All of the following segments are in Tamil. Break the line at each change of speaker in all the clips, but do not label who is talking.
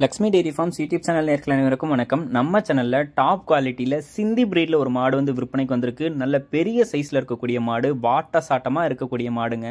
Lakshmi dairy farms YouTube channel நேயர்கள் அனைவருக்கும் வணக்கம். நம்ம சேனல்ல டாப் குவாலிட்டியில சிந்தி பிரீட்ல ஒரு மாடு வந்து விற்பனைக்கு வந்திருக்கு. நல்ல பெரிய சைஸ்ல இருக்கக்கூடிய மாடு, வாட்ட சாட்டமா இருக்கக்கூடிய மாடுங்க.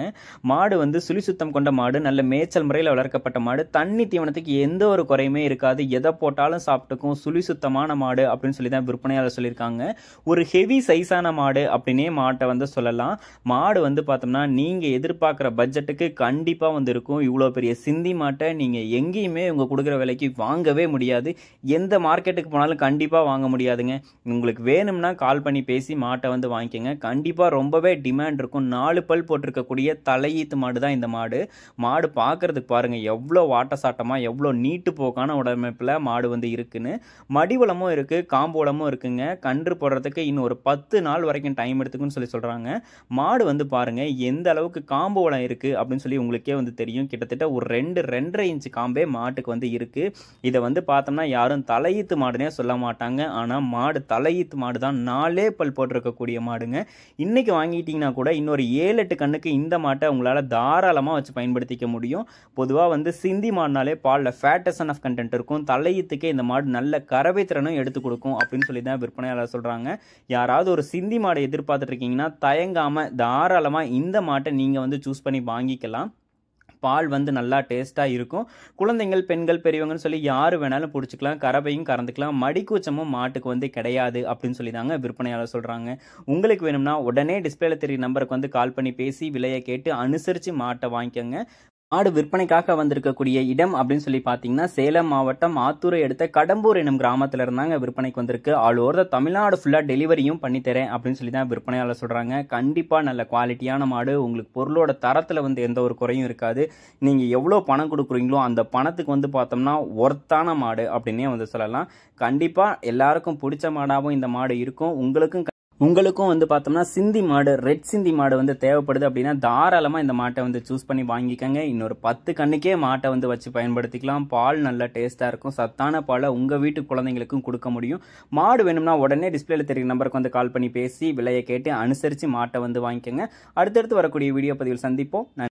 மாடு வந்து சுழி சுத்தம் கொண்ட மாடு, நல்ல மேய்ச்சல் முறையில் வளர்க்கப்பட்ட மாடு. தண்ணி தீவனத்துக்கு எந்த ஒரு குறையுமே இருக்காது. எதை போட்டாலும் சாப்பிட்டுக்கும். சுழி சுத்தமான மாடு அப்படின்னு சொல்லி தான் விற்பனையாளர் சொல்லியிருக்காங்க. ஒரு ஹெவி சைஸான மாடு அப்படின்னே மாட்டை வந்து சொல்லலாம். மாடு வந்து பார்த்தோம்னா நீங்க எதிர்பார்க்குற பட்ஜெட்டுக்கு கண்டிப்பா வந்து இருக்கும். இவ்வளோ பெரிய சிந்தி மாட்டை நீங்க எங்கேயுமே உங்க கொடுக்குற விலைக்கு வாங்கவே முடியாது. எந்த மார்க்கெட்டுக்கு போனாலும் கண்டிப்பா வாங்க முடியாதுங்க. உங்களுக்கு வேணும்னா கால் பண்ணி பேசி மாட்டை வந்து வாங்கிக்கங்க. கண்டிப்பா ரொம்பவே டிமாண்ட் இருக்கும். 4 பல் போட்டிருக்கக்கூடிய தலையீத்து மாடு தான் இந்த மாடு. மாடு பார்க்கறதுக்கு பாருங்க எவ்வளோ வாட்ட சாட்டமா, எவ்வளோ நீட்டு போக்கான உடமைப்பில் மாடு வந்து இருக்குன்னு. மடிவளமும் இருக்கு, காம்போளமும் இருக்குங்க. கன்று போடுறதுக்கு இன்னும் ஒரு 10 நாள் வரைக்கும் டைம் எடுத்துக்குன்னு சொல்லி சொல்றாங்க. மாடு வந்து பாருங்க எந்த அளவுக்கு காம்பு வளம் இருக்கு அப்படின்னு சொல்லி உங்களுக்கே வந்து தெரியும். கிட்டத்தட்ட ஒரு 2-2.5 இன்ச் காம்பே மாட்டுக்கு வந்து இருக்கு. இதை வந்து பார்த்தோம்னா யாரும் தலையீத்து மாடுனே சொல்ல மாட்டாங்க. ஆனால் மாடு தலையீத்து மாடு தான். 4 பல் போட்டிருக்கக்கூடிய மாடுங்க. இன்னைக்கு வாங்கிட்டீங்கன்னா கூட இன்னொரு 7-8 கண்ணுக்கு இந்த மாட்டை உங்களால் தாராளமாக வச்சு பயன்படுத்திக்க முடியும். பொதுவாக வந்து சிந்தி மாடுனாலே பாலில் ஃபேட்டசன் ஆஃப் கண்டென்ட் இருக்கும். தலையீத்துக்கே இந்த மாடு நல்ல கறவை திறனும் எடுத்து கொடுக்கும் அப்படின்னு சொல்லி தான் விற்பனையாளர் சொல்கிறாங்க. யாராவது ஒரு சிந்தி மாடை எதிர்பார்த்துட்டு இருக்கீங்கன்னா தயங்காமல் தாராளமாக இந்த மாட்டை நீங்கள் வந்து சூஸ் பண்ணி வாங்கிக்கலாம். பால் வந்து நல்லா டேஸ்ட்டாக இருக்கும். குழந்தைங்கள், பெண்கள், பெரியவங்கன்னு சொல்லி யார் வேணாலும் பிடிச்சிக்கலாம். கறவையும் கறந்துக்கலாம். மடிக்கூச்சமும் மாட்டுக்கு வந்து கிடையாது அப்படின்னு சொல்லி தாங்க விற்பனையாளர் சொல்கிறாங்க. உங்களுக்கு வேணும்னா உடனே டிஸ்பிளேல தெரிய நம்பருக்கு வந்து கால் பண்ணி பேசி விலையை கேட்டு அனுசரித்து மாட்டை வாங்கிக்கோங்க. மாடு விற்பனைக்காக வந்திருக்கக்கூடிய இடம் அப்படின்னு சொல்லி பார்த்தீங்கன்னா சேலம் மாவட்டம் ஆத்தூரை எடுத்த கடம்பூர் எனும் கிராமத்தில் இருந்தாங்க விற்பனைக்கு வந்திருக்கு. ஆல் ஓவர் தமிழ்நாடு ஃபுல்லாக டெலிவரியும் பண்ணித்தரேன் அப்படின்னு சொல்லி தான் விற்பனையாளர் சொல்கிறாங்க. கண்டிப்பாக நல்ல குவாலிட்டியான மாடு. உங்களுக்கு பொருளோட தரத்தில் வந்து எந்த ஒரு குறையும் இருக்காது. நீங்கள் எவ்வளோ பணம் கொடுக்குறீங்களோ அந்த பணத்துக்கு வந்து பார்த்தோம்னா ஒர்த்தான மாடு அப்படின்னே வந்து சொல்லலாம். கண்டிப்பாக எல்லாருக்கும் பிடிச்ச மாடாகவும் இந்த மாடு இருக்கும். உங்களுக்கும் வந்து பார்த்தோம்னா சிந்தி மாடு, ரெட் சிந்தி மாடு வந்து தேவைப்படுது அப்படின்னா தாராளமாக இந்த மாட்டை வந்து சூஸ் பண்ணி வாங்கிக்கோங்க. இன்னொரு 10 கண்ணுக்கே மாட்டை வந்து வச்சு பயன்படுத்திக்கலாம். பால் நல்ல டேஸ்ட்டாக இருக்கும். சத்தான பாலை உங்கள் வீட்டு குழந்தைங்களுக்கும் கொடுக்க முடியும். மாடு வேணும்னா உடனே டிஸ்பிளேல தெரியும் நம்பருக்கு வந்து கால் பண்ணி பேசி விலையை கேட்டு அனுசரித்து மாட்டை வந்து வாங்கிக்கோங்க. அடுத்தடுத்து வரக்கூடிய வீடியோ பதிவில் சந்திப்போம்.